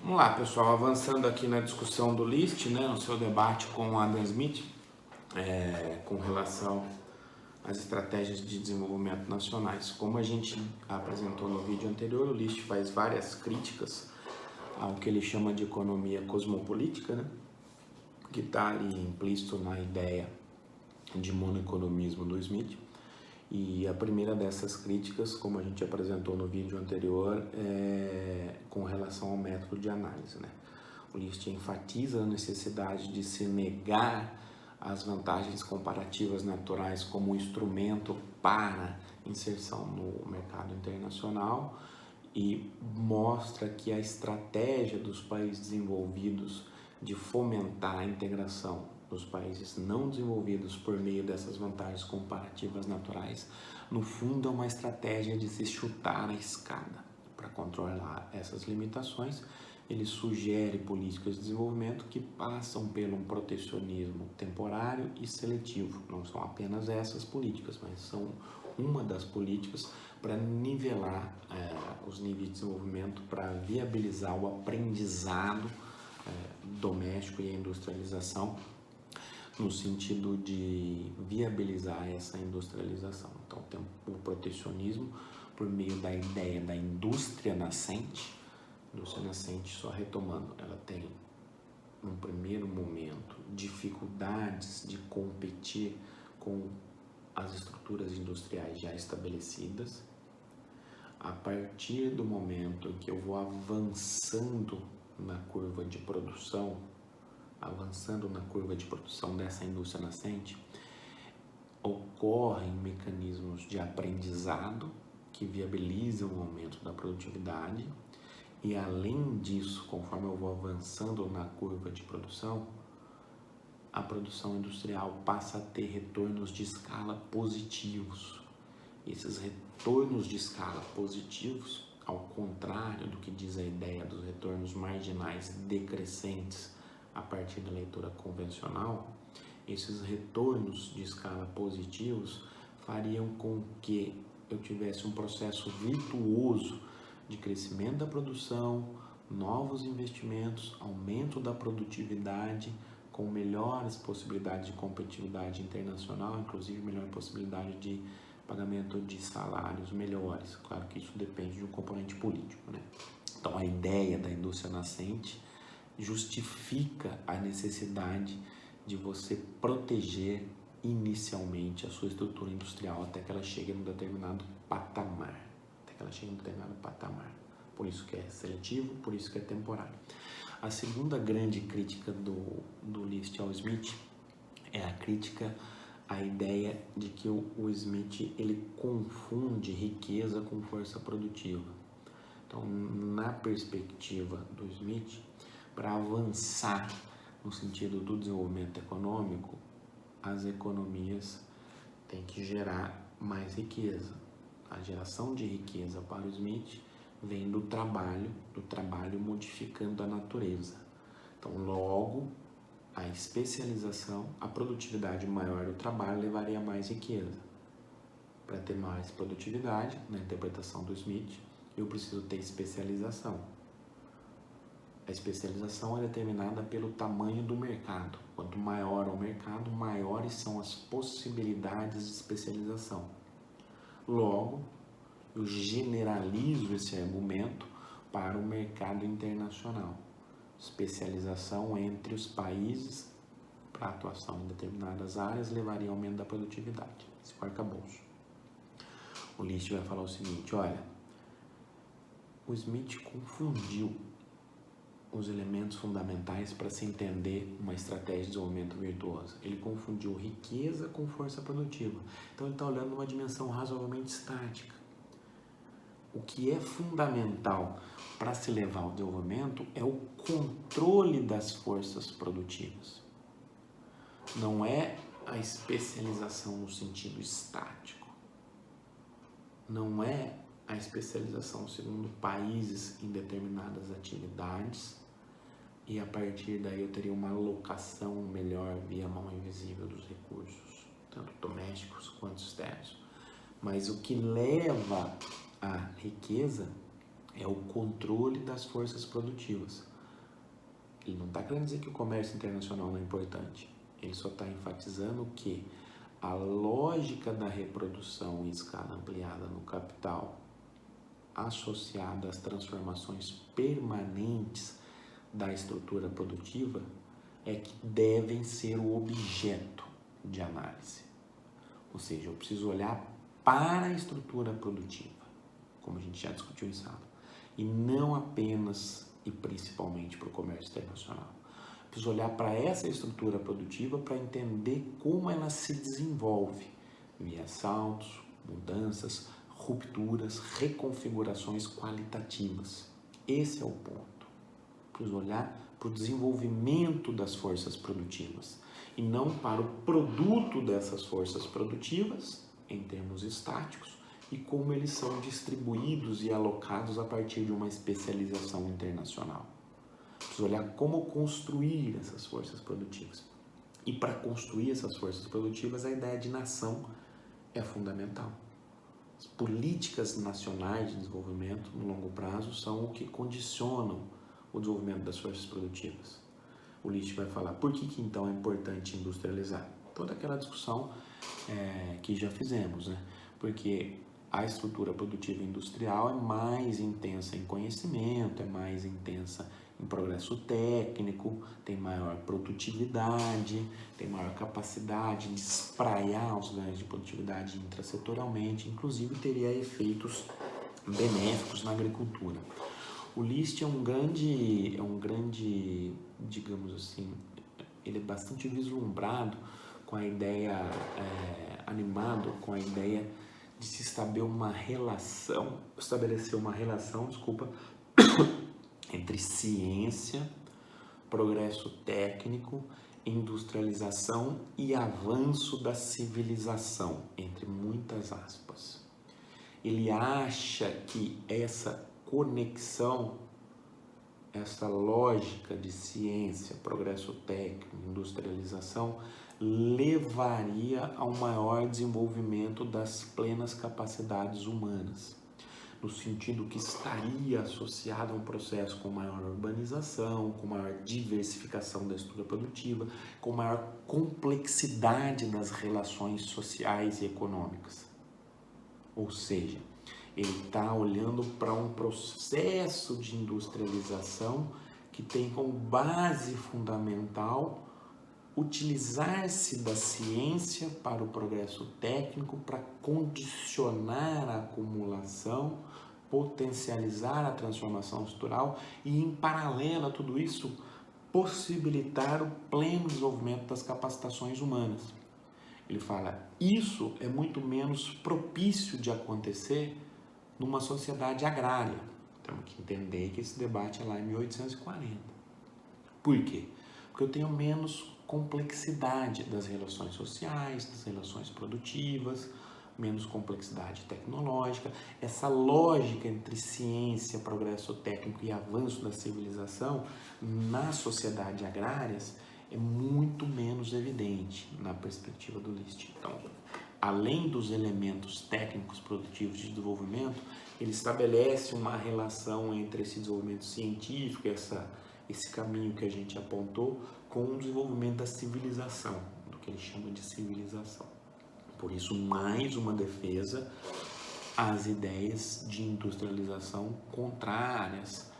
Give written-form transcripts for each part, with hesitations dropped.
Vamos lá, pessoal, avançando aqui na discussão do List, né, no seu debate com o Adam Smith, com relação às estratégias de desenvolvimento nacionais. Como a gente apresentou no vídeo anterior, o List faz várias críticas ao que ele chama de economia cosmopolítica, né, que está ali implícito na ideia de monoeconomismo do Smith. E a primeira dessas críticas, como a gente apresentou no vídeo anterior, é com relação ao método de análise, né? O List enfatiza a necessidade de se negar as vantagens comparativas naturais como instrumento para inserção no mercado internacional e mostra que a estratégia dos países desenvolvidos de fomentar a integração dos países não desenvolvidos por meio dessas vantagens comparativas naturais, no fundo é uma estratégia de se chutar a escada. Para controlar essas limitações, ele sugere políticas de desenvolvimento que passam pelo protecionismo temporário e seletivo. Não são apenas essas políticas, mas são uma das políticas para nivelar os níveis de desenvolvimento, para viabilizar o aprendizado doméstico e a industrialização, no sentido de viabilizar essa industrialização. Então, tem o protecionismo por meio da ideia da indústria nascente. Indústria nascente, só retomando, ela tem, num primeiro momento, dificuldades de competir com as estruturas industriais já estabelecidas. A partir do momento em que eu vou avançando na curva de produção, dessa indústria nascente, ocorrem mecanismos de aprendizado que viabilizam o aumento da produtividade e, além disso, conforme eu vou avançando na curva de produção, a produção industrial passa a ter retornos de escala positivos. Esses retornos de escala positivos, ao contrário do que diz a ideia dos retornos marginais decrescentes a partir da leitura convencional, esses retornos de escala positivos fariam com que eu tivesse um processo virtuoso de crescimento da produção, novos investimentos, aumento da produtividade, com melhores possibilidades de competitividade internacional, inclusive melhor possibilidade de pagamento de salários melhores. Claro que isso depende de um componente político, né? Então, a ideia da indústria nascente justifica a necessidade de você proteger inicialmente a sua estrutura industrial até que ela chegue a um determinado patamar. Por isso que é seletivo, por isso que é temporário. A segunda grande crítica do List ao Smith é a crítica à ideia de que o Smith ele confunde riqueza com força produtiva. Então, na perspectiva do Smith, para avançar no sentido do desenvolvimento econômico, as economias têm que gerar mais riqueza. A geração de riqueza para o Smith vem do trabalho modificando a natureza. Então, logo, a especialização, a produtividade maior do trabalho levaria a mais riqueza. Para ter mais produtividade, na interpretação do Smith, eu preciso ter especialização. A especialização é determinada pelo tamanho do mercado. Quanto maior o mercado, maiores são as possibilidades de especialização. Logo, eu generalizo esse argumento para o mercado internacional. Especialização entre os países para atuação em determinadas áreas levaria ao aumento da produtividade. Esse é o arcabouço. O List vai falar o seguinte, olha, o Smith confundiu os elementos fundamentais para se entender uma estratégia de desenvolvimento virtuosa. Ele confundiu riqueza com força produtiva. Então, ele está olhando numa dimensão razoavelmente estática. O que é fundamental para se levar ao desenvolvimento é o controle das forças produtivas. Não é a especialização no sentido estático. Não é a especialização segundo países em determinadas atividades e a partir daí eu teria uma alocação melhor via mão invisível dos recursos, tanto domésticos quanto externos. Mas o que leva à riqueza é o controle das forças produtivas. Ele não está querendo dizer que o comércio internacional não é importante. Ele só está enfatizando que a lógica da reprodução em escala ampliada no capital, associada às transformações permanentes da estrutura produtiva, é que devem ser o objeto de análise. Ou seja, eu preciso olhar para a estrutura produtiva, como a gente já discutiu em sala, e não apenas e principalmente para o comércio internacional. Eu preciso olhar para essa estrutura produtiva para entender como ela se desenvolve via saltos, mudanças, rupturas, reconfigurações qualitativas. Esse é o ponto. Preciso olhar para o desenvolvimento das forças produtivas e não para o produto dessas forças produtivas em termos estáticos e como eles são distribuídos e alocados a partir de uma especialização internacional. Preciso olhar como construir essas forças produtivas. E para construir essas forças produtivas, a ideia de nação é fundamental. As políticas nacionais de desenvolvimento no longo prazo são o que condicionam o desenvolvimento das forças produtivas. O Licht vai falar por que então é importante industrializar. Toda aquela discussão que já fizemos, né? Porque a estrutura produtiva industrial é mais intensa em conhecimento, é mais intensa em progresso técnico, tem maior produtividade, tem maior capacidade de espraiar os ganhos de produtividade intrasetorialmente, inclusive teria efeitos benéficos na agricultura. O Licht é um grande, digamos assim, ele é bastante vislumbrado com a ideia, animado com a ideia de se estabelecer uma relação, entre ciência, progresso técnico, industrialização e avanço da civilização, entre muitas aspas. Ele acha que essa conexão, essa lógica de ciência, progresso técnico, industrialização, levaria ao maior desenvolvimento das plenas capacidades humanas, no sentido que estaria associado a um processo com maior urbanização, com maior diversificação da estrutura produtiva, com maior complexidade das relações sociais e econômicas. Ou seja, ele está olhando para um processo de industrialização que tem como base fundamental utilizar-se da ciência para o progresso técnico, para condicionar a acumulação, potencializar a transformação estrutural e, em paralelo a tudo isso, possibilitar o pleno desenvolvimento das capacitações humanas. Ele fala, isso é muito menos propício de acontecer numa sociedade agrária. Temos que entender que esse debate é lá em 1840. Por quê? Porque eu tenho menos complexidade das relações sociais, das relações produtivas, menos complexidade tecnológica. Essa lógica entre ciência, progresso técnico e avanço da civilização nas sociedades agrárias é muito menos evidente na perspectiva do Licht. Então, além dos elementos técnicos produtivos de desenvolvimento, ele estabelece uma relação entre esse desenvolvimento científico, esse caminho que a gente apontou, com o desenvolvimento da civilização, do que ele chama de civilização. Por isso, mais uma defesa às ideias de industrialização contrárias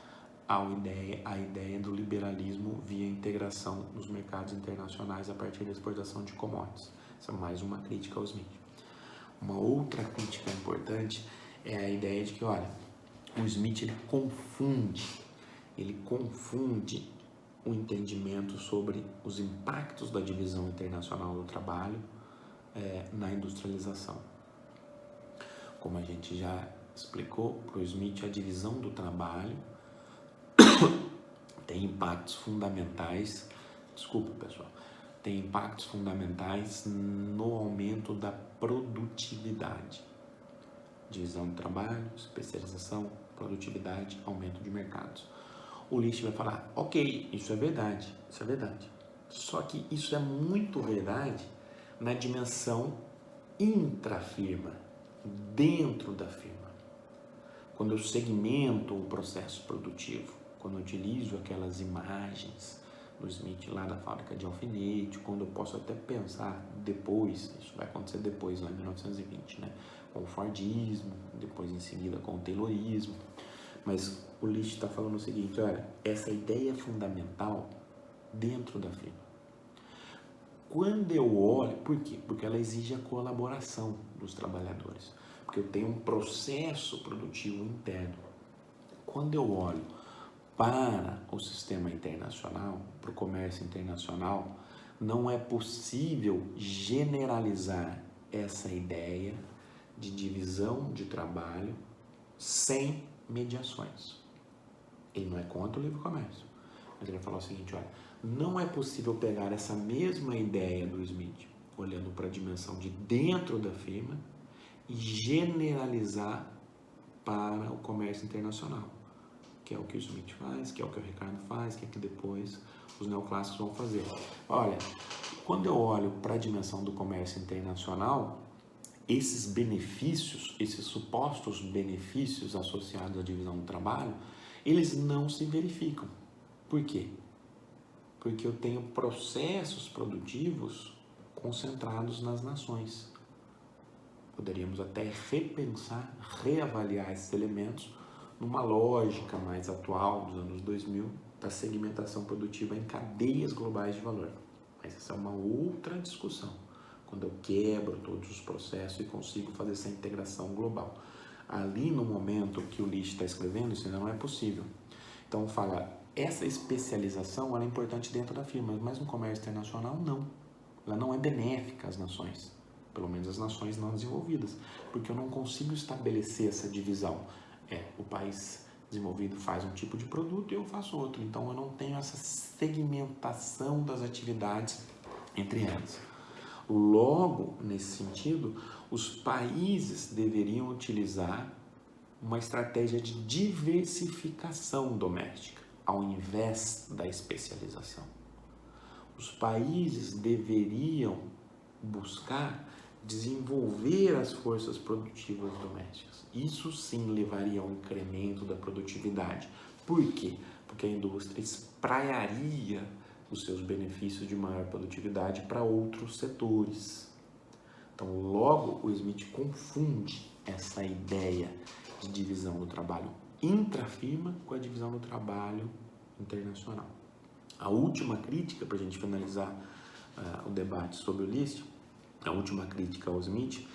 à ideia do liberalismo via integração dos mercados internacionais a partir da exportação de commodities. Essa é mais uma crítica ao Smith. Uma outra crítica importante é a ideia de que, olha, o Smith ele confunde o entendimento sobre os impactos da divisão internacional do trabalho na industrialização. Como a gente já explicou, para o Smith a divisão do trabalho tem impactos fundamentais, tem impactos fundamentais no aumento da produtividade. Divisão do trabalho, especialização, produtividade, aumento de mercados. O Licht vai falar, ok, isso é verdade. Só que isso é muito verdade na dimensão intrafirma, dentro da firma. Quando eu segmento o processo produtivo, quando eu utilizo aquelas imagens do Smith lá da fábrica de alfinete, quando eu posso até pensar depois, isso vai acontecer depois, lá em 1920, né? Com o Fordismo, depois em seguida com o Taylorismo. Mas o Licht está falando o seguinte, olha, essa ideia é fundamental dentro da firma. Quando eu olho, por quê? Porque ela exige a colaboração dos trabalhadores, porque eu tenho um processo produtivo interno. Quando eu olho para o sistema internacional, para o comércio internacional, não é possível generalizar essa ideia de divisão de trabalho sem mediações. Ele não é contra o livre comércio, mas ele vai falar o seguinte, olha, não é possível pegar essa mesma ideia do Smith, olhando para a dimensão de dentro da firma, e generalizar para o comércio internacional, que é o que o Smith faz, que é o que o Ricardo faz, que é que depois os neoclássicos vão fazer. Olha, quando eu olho para a dimensão do comércio internacional, esses benefícios, esses supostos benefícios associados à divisão do trabalho, eles não se verificam. Por quê? Porque eu tenho processos produtivos concentrados nas nações. Poderíamos até repensar, reavaliar esses elementos numa lógica mais atual dos anos 2000 da segmentação produtiva em cadeias globais de valor. Mas essa é uma outra discussão, quando eu quebro todos os processos e consigo fazer essa integração global. Ali no momento que o Licht está escrevendo, isso ainda não é possível. Então fala, essa especialização ela é importante dentro da firma, mas no comércio internacional não. Ela não é benéfica às nações, pelo menos as nações não desenvolvidas, porque eu não consigo estabelecer essa divisão. O país desenvolvido faz um tipo de produto e eu faço outro, então eu não tenho essa segmentação das atividades entre elas. Logo, nesse sentido, os países deveriam utilizar uma estratégia de diversificação doméstica, ao invés da especialização. Os países deveriam buscar desenvolver as forças produtivas domésticas. Isso sim levaria ao incremento da produtividade. Por quê? Porque a indústria espraiaria os seus benefícios de maior produtividade para outros setores. Então, logo, o Smith confunde essa ideia de divisão do trabalho intrafirma com a divisão do trabalho internacional. A última crítica, para a gente finalizar o debate sobre o Licht, a última crítica ao Smith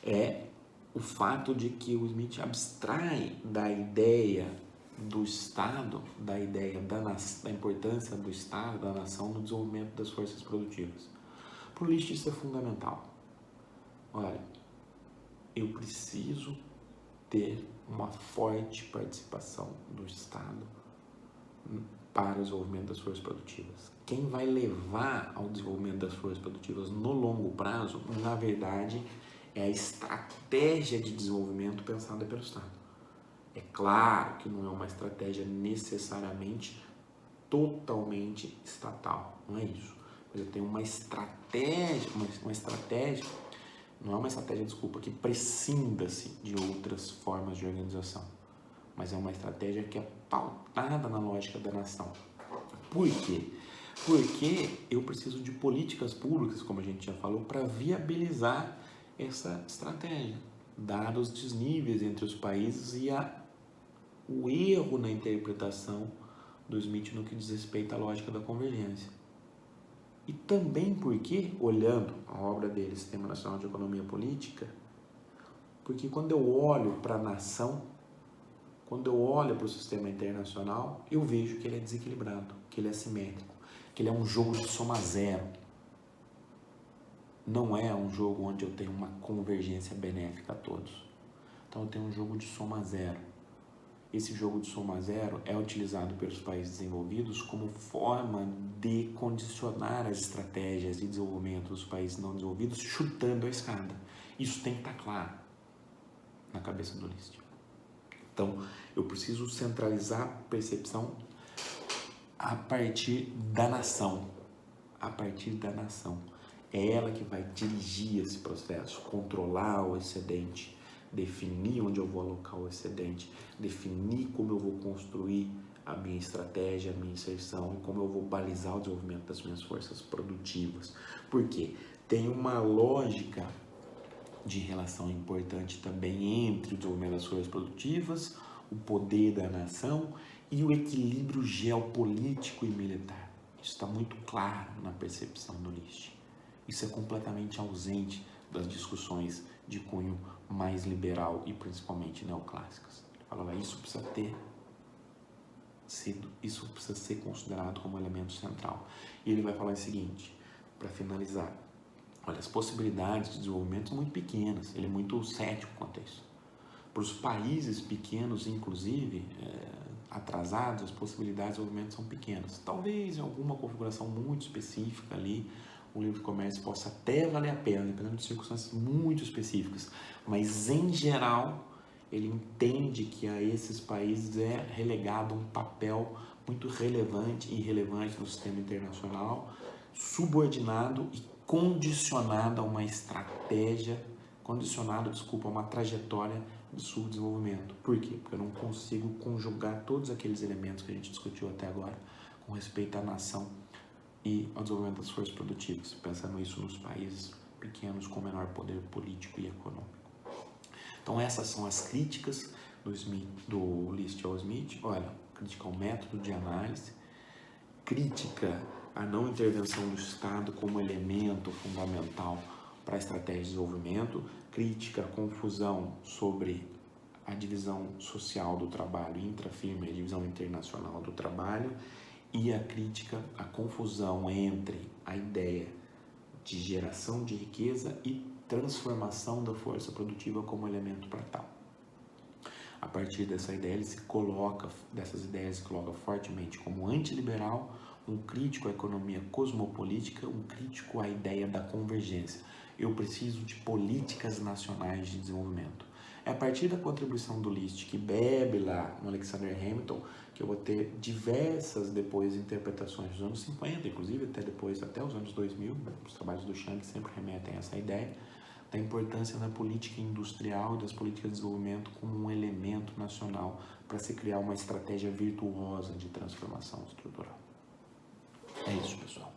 é o fato de que o Smith abstrai da ideia do Estado, da ideia da importância do Estado, da nação no desenvolvimento das forças produtivas. Para o Licht isso é fundamental. Olha, eu preciso ter uma forte participação do Estado para o desenvolvimento das forças produtivas. Quem vai levar ao desenvolvimento das forças produtivas no longo prazo, na verdade, é a estratégia de desenvolvimento pensada pelo Estado. É claro que não é uma estratégia necessariamente totalmente estatal, não é isso. Mas eu tenho uma estratégia, não é uma estratégia, que prescinda-se de outras formas de organização, mas é uma estratégia que é pautada na lógica da nação. Por quê? Porque eu preciso de políticas públicas, como a gente já falou, para viabilizar essa estratégia, dados os desníveis entre os países e o erro na interpretação do Smith no que diz respeito à lógica da convergência. E também porque, olhando a obra dele, Sistema Nacional de Economia Política, porque quando eu olho para a nação, quando eu olho para o sistema internacional, eu vejo que ele é desequilibrado, que ele é assimétrico, que ele é um jogo de soma zero. Não é um jogo onde eu tenho uma convergência benéfica a todos. Então eu tenho um jogo de soma zero. Esse jogo de soma zero é utilizado pelos países desenvolvidos como forma de condicionar as estratégias de desenvolvimento dos países não desenvolvidos, chutando a escada. Isso tem que estar claro na cabeça do Licht. Então, eu preciso centralizar a percepção a partir da nação. A partir da nação. É ela que vai dirigir esse processo, controlar o excedente, definir onde eu vou alocar o excedente, definir como eu vou construir a minha estratégia, a minha inserção e como eu vou balizar o desenvolvimento das minhas forças produtivas. Por quê? Tem uma lógica de relação importante também entre o desenvolvimento das forças produtivas, o poder da nação e o equilíbrio geopolítico e militar. Isso está muito claro na percepção do List. Isso é completamente ausente das discussões de cunho mais liberal e principalmente neoclássicas. Ele fala, isso precisa ser considerado como elemento central. E ele vai falar o seguinte, para finalizar, olha, as possibilidades de desenvolvimento são muito pequenas, ele é muito cético quanto a isso. Para os países pequenos, inclusive, atrasados, as possibilidades de desenvolvimento são pequenas. Talvez em alguma configuração muito específica ali, o livre comércio possa até valer a pena, dependendo de circunstâncias muito específicas, mas em geral ele entende que a esses países é relegado um papel muito relevante e irrelevante no sistema internacional, subordinado e condicionado a uma estratégia, a uma trajetória de subdesenvolvimento. Por quê? Porque eu não consigo conjugar todos aqueles elementos que a gente discutiu até agora com respeito à nação e ao desenvolvimento das forças produtivas, pensando isso nos países pequenos com menor poder político e econômico. Então essas são as críticas do List ao Smith. Olha, crítica ao método de análise, crítica à não intervenção do Estado como elemento fundamental para a estratégia de desenvolvimento, crítica à confusão sobre a divisão social do trabalho intrafirma e a divisão internacional do trabalho, e a crítica à confusão entre a ideia de geração de riqueza e transformação da força produtiva como elemento para tal. A partir dessa ideia, dessas ideias, ele se coloca fortemente como antiliberal, um crítico à economia cosmopolítica, um crítico à ideia da convergência. Eu preciso de políticas nacionais de desenvolvimento. É a partir da contribuição do List, que bebe lá no Alexander Hamilton, que eu vou ter diversas depois interpretações dos anos 50, inclusive até os anos 2000, os trabalhos do Chang sempre remetem a essa ideia, da importância da política industrial e das políticas de desenvolvimento como um elemento nacional para se criar uma estratégia virtuosa de transformação estrutural. É isso, pessoal.